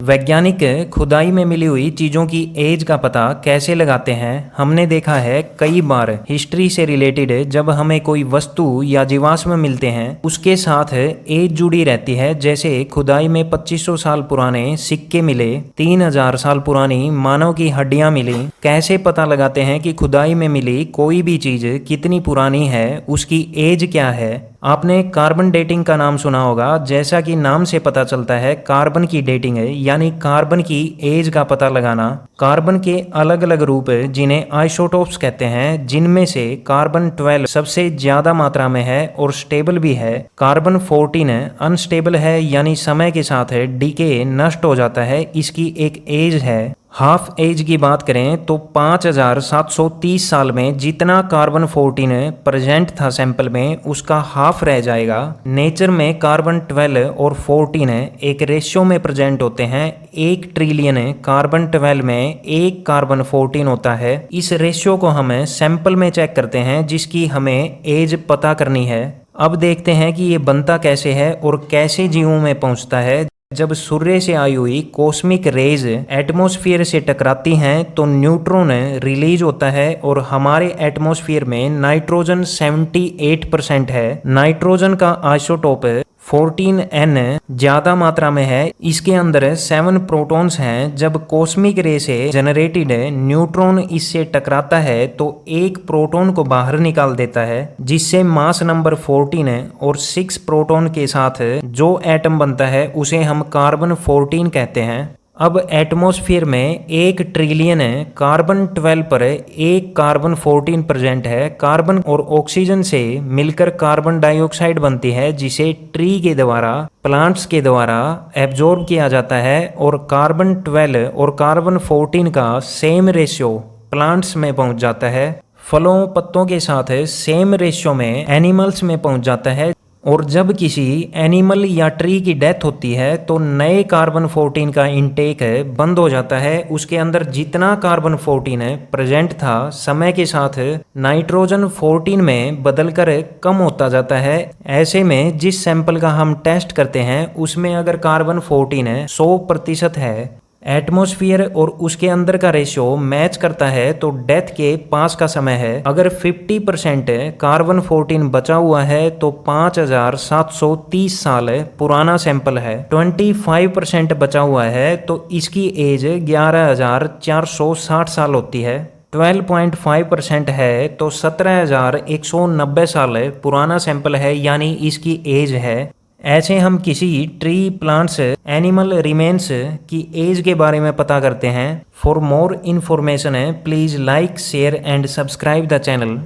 वैज्ञानिक खुदाई में मिली हुई चीज़ों की एज का पता कैसे लगाते हैं। हमने देखा है कई बार हिस्ट्री से रिलेटेड जब हमें कोई वस्तु या जीवाश्म मिलते हैं उसके साथ एज जुड़ी रहती है। जैसे खुदाई में 2500 साल पुराने सिक्के मिले, 3000 साल पुरानी मानव की हड्डियां मिली। कैसे पता लगाते हैं कि खुदाई में मिली कोई भी चीज़ कितनी पुरानी है, उसकी एज क्या है। आपने कार्बन डेटिंग का नाम सुना होगा। जैसा कि नाम से पता चलता है कार्बन की डेटिंग है, यानी कार्बन की एज का पता लगाना। कार्बन के अलग अलग रूप जिन्हें आइसोटोप्स कहते हैं, जिनमें से कार्बन 12 सबसे ज्यादा मात्रा में है और स्टेबल भी है। कार्बन 14 अनस्टेबल है, यानी समय के साथ डीके नष्ट हो जाता है। इसकी एक एज है। हाफ एज की बात करें तो 5730 साल में जितना कार्बन 14 प्रेजेंट था सैंपल में, उसका हाफ रह जाएगा। नेचर में कार्बन 12 और 14 एक रेशियो में प्रेजेंट होते हैं। 1 ट्रिलियन कार्बन 12 में 1 कार्बन 14 होता है। इस रेशियो को हम सैंपल में चेक करते हैं, जिसकी हमें एज पता करनी है। अब देखते हैं कि ये बनता कैसे है और कैसे जीवों में पहुंचता है। जब सूर्य से आई हुई कॉस्मिक रेज एटमॉस्फेयर से टकराती हैं तो न्यूट्रॉन रिलीज होता है और हमारे एटमॉस्फेयर में नाइट्रोजन 78% है। नाइट्रोजन का आइसोटोप 14N ज्यादा मात्रा में है। इसके अंदर 7 प्रोटॉन्स हैं। जब कॉस्मिक रे से जनरेटेड न्यूट्रॉन इससे टकराता है तो एक प्रोटॉन को बाहर निकाल देता है, जिससे मास नंबर 14 और 6 प्रोटॉन के साथ जो एटम बनता है उसे हम कार्बन 14 कहते हैं। अब एटमॉस्फेयर में 1 ट्रिलियन कार्बन 12 पर 1 कार्बन 14 प्रेजेंट है। कार्बन और ऑक्सीजन से मिलकर कार्बन डाइऑक्साइड बनती है, जिसे ट्री के द्वारा, प्लांट्स के द्वारा एब्जॉर्ब किया जाता है। और कार्बन 12 और कार्बन 14 का सेम रेशियो प्लांट्स में पहुंच जाता है। फलों पत्तों के साथ सेम रेशियो में एनिमल्स में पहुंच जाता है। और जब किसी एनिमल या ट्री की डेथ होती है तो नए कार्बन 14 का इनटेक बंद हो जाता है। उसके अंदर जितना कार्बन 14 प्रेजेंट था, समय के साथ नाइट्रोजन 14 में बदलकर कम होता जाता है। ऐसे में जिस सैंपल का हम टेस्ट करते हैं उसमें अगर कार्बन 14 100% है, एटमॉस्फेयर और उसके अंदर का रेशियो मैच करता है, तो डेथ के पास का समय है। अगर 50% कार्बन 14 बचा हुआ है तो 5730 साल पुराना सैंपल है। 25% बचा हुआ है तो इसकी एज 11460 साल होती है। 12.5% है तो 17190 साल पुराना सैंपल है, यानी इसकी एज है। ऐसे हम किसी ट्री, प्लांट्स, एनिमल रिमेन्स की एज के बारे में पता करते हैं। For more information please like, share and subscribe the channel.